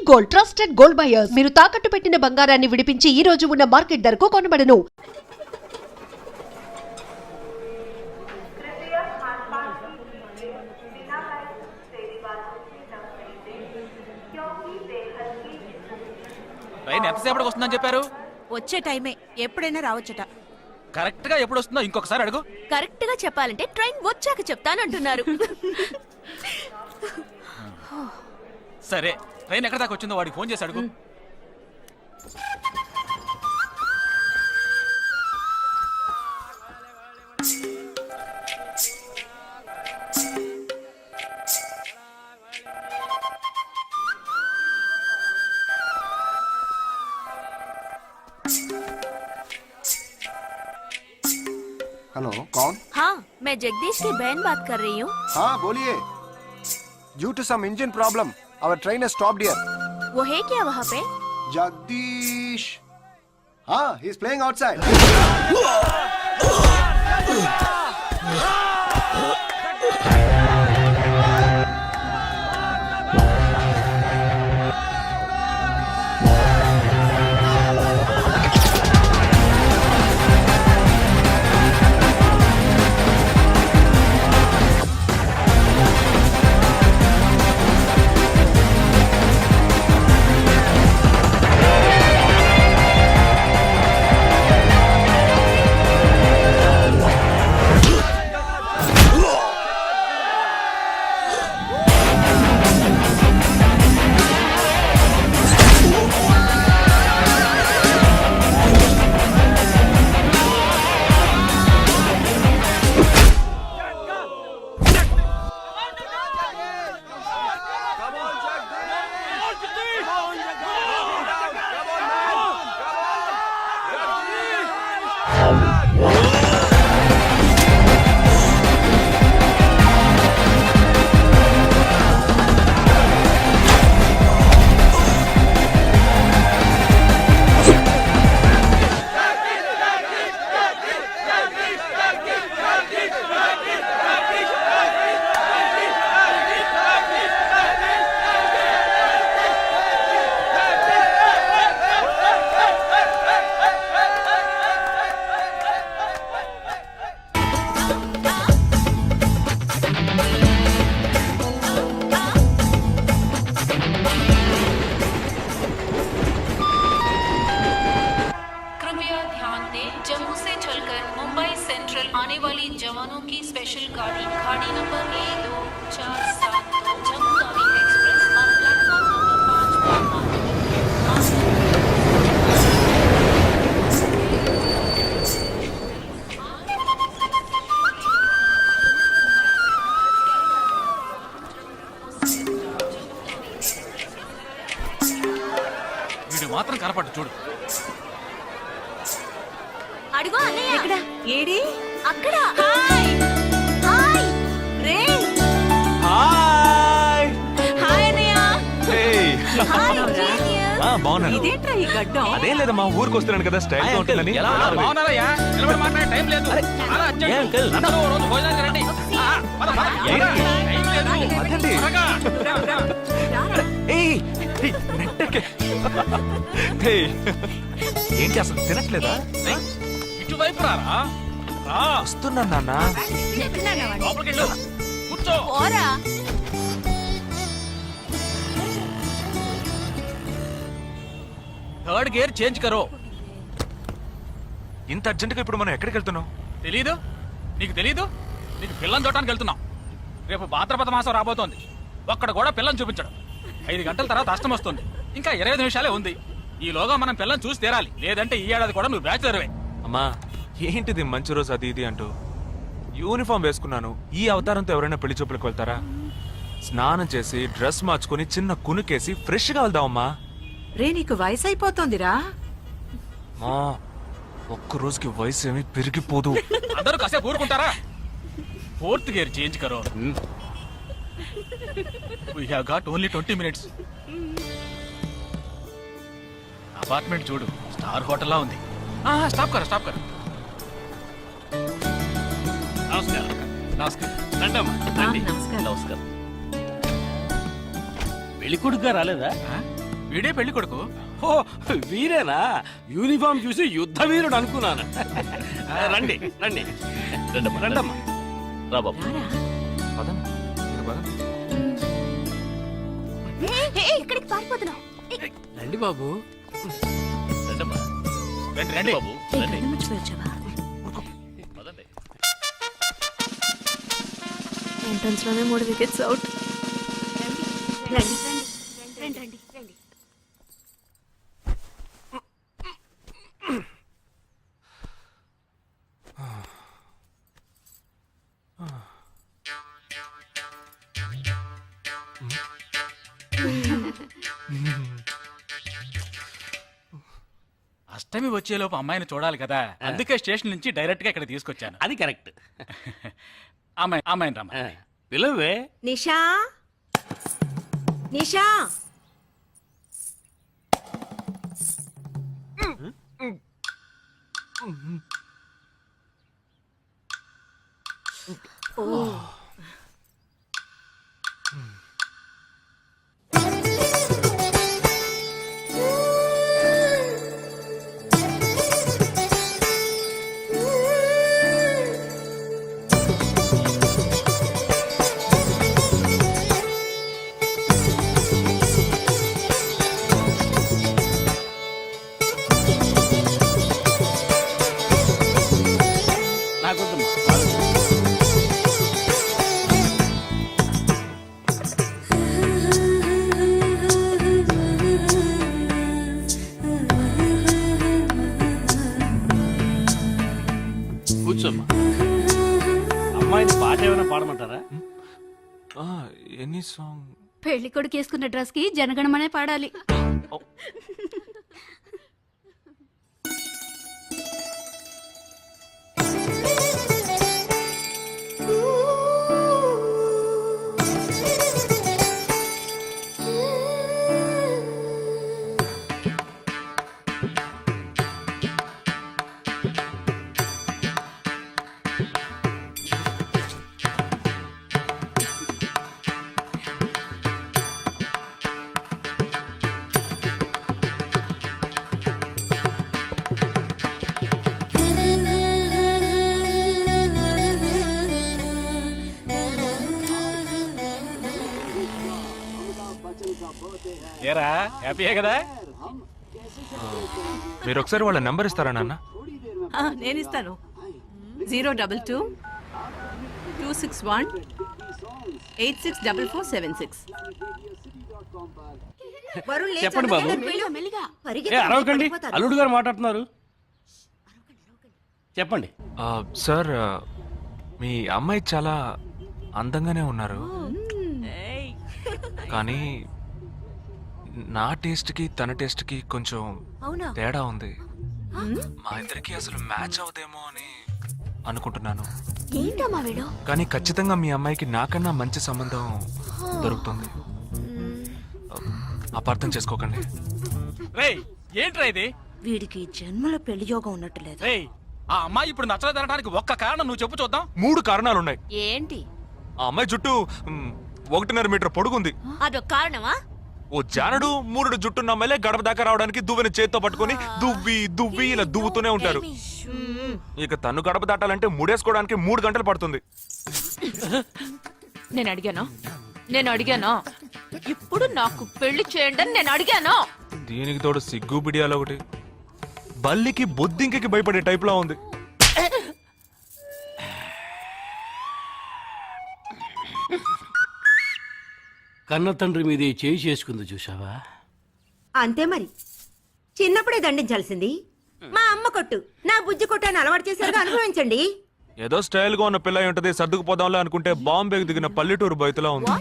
Gold, trusted gold buyers. మీరు తాకట్టు పెట్టిన బంగారాన్ని విడిపించి ఈ రోజు ఉన్న మార్కెట్ ధరకు కొనబడను. ట్రైన్ ఎంతసేపటికి వస్తుందని చెప్పారు? వచ్చే టైమే, ఎప్పుడైనా రావచ్చట. కరెక్ట్ గా ఎప్పుడు వస్తుందో ఇంకొకసారి అడుగు. కరెక్ట్ గా చెప్పాలంటే ట్రైన్ వచ్చాక చెప్తానంటున్నారు. సరే, ట్రైన్ ఎక్కడ దాకా వచ్చిందో వాడికి ఫోన్ చేసి అడుగు. हेलो, कौन? हाँ, मैं जगदीश की बहन बात कर रही हूँ. हाँ बोलिए. Due to some engine problem, our train has stopped here. वो है क्या वहाँ पे? Jagdish. हाँ, he is playing outside. Jammu से चलकर मुंबई सेंट्रल आने वाली जवानों की स्पेशल गाड़ी गाड़ी number 12472 Jammu Tawi express on platform number 5 వీడు మాత్రం కనపట్టు చూడు. అడుగు అన్నయ్య. ఎక్కడ? ఏడి? అక్కడ. హాయ్ హాయ్ రే. హాయ్ హాయ్ అన్నయ్య. Hey hi genius. బాగున్నాను. ఇదేంట్రా ఈ గడ్డం? అదేం లేదమ్మా, ఊరికి వస్తున్నాను కదా, స్టైల్ గా ఉంటుందని. ఎలా ఉన్నారు? బాగున్నారయ్యా? నిలబడి మాట్లాడే టైం లేదు. చాలా అర్జెంట్. అందరూ ఓ రోజు భోజనానికి రండి. పద, పద. టైం లేదు. అదండి. త్వరగా. ఏయ్ ఏయ్, నెట్టకే. ఏయ్, ఏంటి అసలు తినట్లేదా? ఇటువైపు రారా. రా. వస్తున్నాను నాన్న. లోపలికి వెళ్ళు. కూర్చో. పోరా. థర్డ్ గేర్ చేంజ్ కరో. ఇంత అర్జెంటుగా ఇప్పుడు మనం ఎక్కడికి వెళ్తున్నాం? తెలీదు? నీకు తెలీదు? నీకు పిల్లని చూడటానికి వెళ్తున్నాం. రేపు భాద్రపద మాసం రాబోతోంది. ఒక్కడ కూడా పిల్లని చూపించడం. 5 గంటల తర్వాత అష్టం వస్తుంది. ఇంకా 25 నిమిషాలే ఉంది. ఈలోగా మనం పిల్లని చూసి తీరాలి. లేదంటే ఈ ఏడాది కూడా నువ్వు బ్యాచులర్వే. అమ్మా, ఏంటిది మంచి రోజు అది ఇది అంటూ? యూనిఫామ్ వేసుకున్నాను. ఈ అవతారంతో ఎవరైనా పెళ్లి చూపులకు వెళ్తారా? స్నానం చేసి డ్రెస్ మార్చుకుని చిన్న కునుకేసి ఫ్రెష్ గా వెళ్దామమ్మా. రే, నీకు వయసు అయిపోతోందిరా. ఒక్క రోజుకి వయసు ఏమి పెరిగిపోదు. అందరూ కాసేపు ఊరుకుంటారా? ఫోర్త్ గేర్ చేంజ్ కరో. We have got only 20 minutes. Apartment చూడు, స్టార్ హోటల్ లా ఉంది. స్టాప్ కర, స్టాప్ కర. నమస్కారం. నమస్కారం. రండమ్మా, రండి. నమస్కారం. నమస్కారం. పెళ్ళికొడుకుగా రాలేదా? వీడే పెళ్లి కొడుకు. ఓ వీరేనా? యూనిఫామ్ చూసి యుద్ధ వీరుడు అనుకున్నాను. రండి రండి రండమ్మా. రారా. పదండి, మీరు పదండి. ఎక్కడికి పారిపోతున్నావు? రండి బాబు. రండి రండి బాబు. ఎంట్రన్స్ లోనే 3 వికెట్స్ అవుట్. రండి రండి రండి రండి. అష్టమి వచ్చేలోపు అమ్మాయిని చూడాలి కదా, అందుకే స్టేషన్ నుంచి డైరెక్ట్ గా ఇక్కడ తీసుకొచ్చాను. అది కరెక్ట్. అమ్మాయిని రమ్మ. పిలవే. నిషా నిషా. నాకొద్దమ్మా. కూర్చోమ్మా. అమ్మాయిని పాట ఏమైనా పాడమంటారా? Any song? పెళ్లి కొడుకు వేసుకున్న డ్రెస్ కి జనగణమనే పాడాలి. ఏరా హ్యాపీయే కదా? మీరు ఒకసారి వాళ్ళ నెంబర్ ఇస్తారా నాన్న? నేను ఇస్తాను. 022 261 864476. చెప్పండి బాబు. ఏ అరవకండి, అల్లుడు గారు మాట్లాడుతున్నారు. చెప్పండి. సార్, మీ అమ్మాయి చాలా అందంగానే ఉన్నారు, కానీ నా టేస్ట్కి తన టేస్ట్కి కొంచెం తేడా ఉంది. మా ఇద్దరికి అసలు మ్యాచ్ అవుదేమో అని అనుకుంటున్నాను. కానీ ఖచ్చితంగా మీ అమ్మాయికి నాకన్నా మంచి సంబంధం దొరుకుతుంది. అపార్థం చేసుకోకండి. రేయ్ ఏంట్రా ఇది? వీడికి జన్మలో పెళ్లి యోగం ఉన్నట్టు లేదు. రేయ్ ఆ అమ్మాయి ఇప్పుడు నచ్చలేదనడానికి ఒక్క కారణం నువ్వు చెప్పు చూద్దాం. 3 కారణాలున్నాయి. ఏంటి? ఆ అమ్మాయి జుట్టు 1.5 మీటర్ పొడుగుంది. అదొక కారణమా? ఓ జానడు 3 జుట్టున్న అమ్మాయిలే గడప దాకా రావడానికి దువ్వెని చేత్తో పట్టుకొని దువ్వి ఇలా దువ్వుతూనే ఉంటారు. ఇక తను గడప దాటాలంటే ముడేసుకోవడానికి 3 గంటలు పడుతుంది. నేను అడిగాను ఇప్పుడు నాకు పెళ్లి చేయండి అని నేను అడిగాను. దీనికి తోడు సిగ్గు బిడియాలో ఒకటి. బల్లికి బొద్దింకకి భయపడే టైప్ లా ఉంది. కన్న తండ్రి మీద చేయి చేసుకుంది చూసావా? అంతే మరి, చిన్నప్పుడే దండించాల్సింది. మా అమ్మ కొట్టు, నా బుజ్జి కొట్టాన్ని అలవాటు చేశారుగా, అనుభవించండి. ఏదో స్టైల్ గా ఉన్న పిల్ల ఉంటది, సర్దుకుపోదాంలే అనుకుంటే బాంబేకి దిగిన పల్లెటూరు బయటలా ఉంది.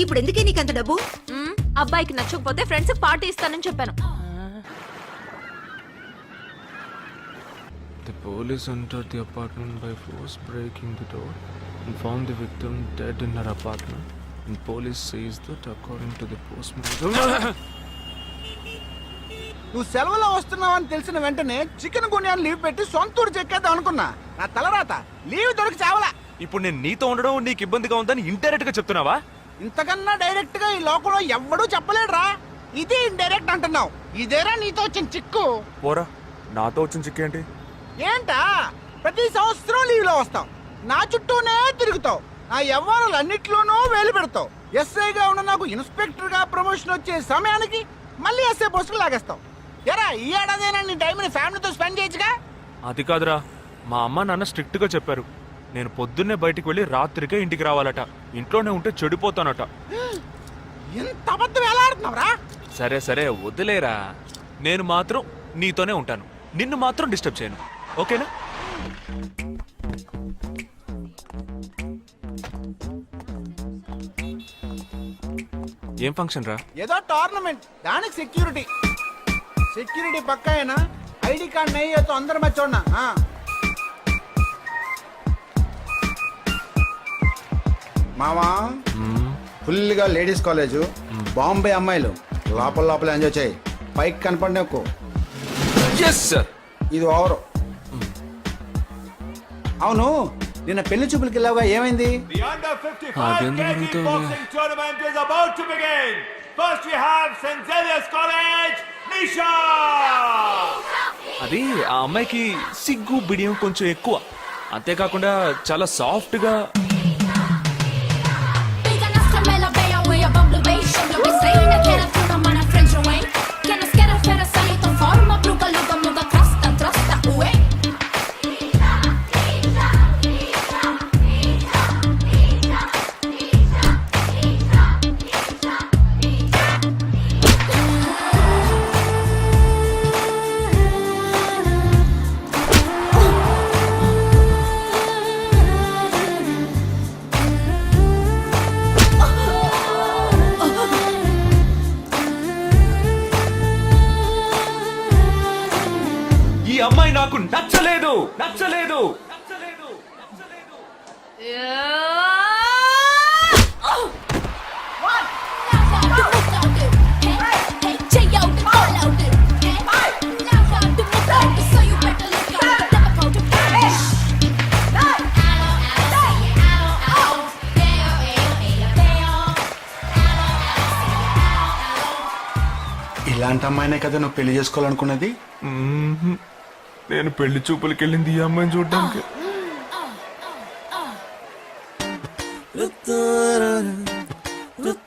ఇప్పుడు ఎందుకే నీకంత డబ్బు? అబ్బాయికి నచ్చకపోతే ఫ్రెండ్స్ పార్టీ ఇస్తానని చెప్పాను. The police entered the apartment by force, breaking the door and found the victim dead in her apartment. And police says that according to the postmortem. నువ్వు సెలవులో వస్తున్నావు అని తెలిసిన వెంటనే చికెన్ గున్యాన్ని లీవ్ పెట్టి సొంత ఊరు చెక్కేద్దాం అనుకున్నా. నా తలరాత లీవ్ దొరికి చావలా. ఇప్పుడు నేను నీతో ఉండడం నీకు ఇబ్బందిగా ఉందని ఇండైరెక్ట్ గా చెప్తున్నావా? ఇంతకన్నా డైరెక్ట్ గా ఈ లోకంలో ఎవ్వడూ చెప్పలేడురా. ఇది ఇండైరెక్ట్ అంటున్నావు. ఇదేరా నీతో వచ్చిన చిక్కు. పోరా, నాతో వచ్చిన చిక్కు ఏంటి? ఏంటా ప్రతి సంవత్సరం లీవ్ లో వస్తావు, నా చుట్టూనే తిరుగుతావు, నా వ్యవహారాలన్నిట్లోనూ వేలు పెడతావు. ఎస్ఐగా ఉన్న నాకు ఇన్స్పెక్టర్ గా ప్రమోషన్ వచ్చే సమయానికి మళ్ళీ ఎస్ఐ పోస్టుకు లాగేస్తావు. ఎరా ఈ ఏడాదైనా నీ టైంని ఫ్యామిలీతో స్పెండ్ చేయొచ్చుగా. అది కాదురా, మా అమ్మ నాన్న స్ట్రిక్ట్ గా చెప్పారు. నేను పొద్దున్నే బయటికి వెళ్ళి రాత్రికే ఇంటికి రావాలట. ఇంట్లోనే ఉంటే చెడిపోతానట. ఎంత అబద్ధం ఎలా ఆడుతున్నావురా? సరే సరే వదిలేరా, నేను మాత్రం నీతోనే ఉంటాను. నిన్ను మాత్రం డిస్టర్బ్ చేయను, ఓకేనా? ఏం ఫంక్షన్ రా? ఏదో టోర్నమెంట్, దానికి సెక్యూరిటీ. సెక్యూరిటీ పక్కా అయినా ఐడి కార్డ్ నయ్యి తో అందరు మర్చోడినా. మావా ఫుల్ గా లేడీస్ కాలేజ్, బాంబే అమ్మాయిలు లోపల లోపల ఎంజాయ్ చేయి. పైకి కనపడి ఎక్కువ. ఇది ఓవర్. అవును, నిన్న పెళ్లి చూపులకి వెళ్ళావుగా, ఏమైంది? అది ఆ అమ్మాయికి సిగ్గు బిడియం కొంచెం ఎక్కువ. అంతేకాకుండా చాలా సాఫ్ట్ గా. ఈ అమ్మాయి నాకు నచ్చలేదు నచ్చలేదు. ఇలాంటి అమ్మాయినే కదా నువ్వు పెళ్లి చేసుకోవాలనుకున్నది? నేను పెళ్లి చూపులకి వెళ్ళింది ఈ అమ్మాయిని చూడడానికి.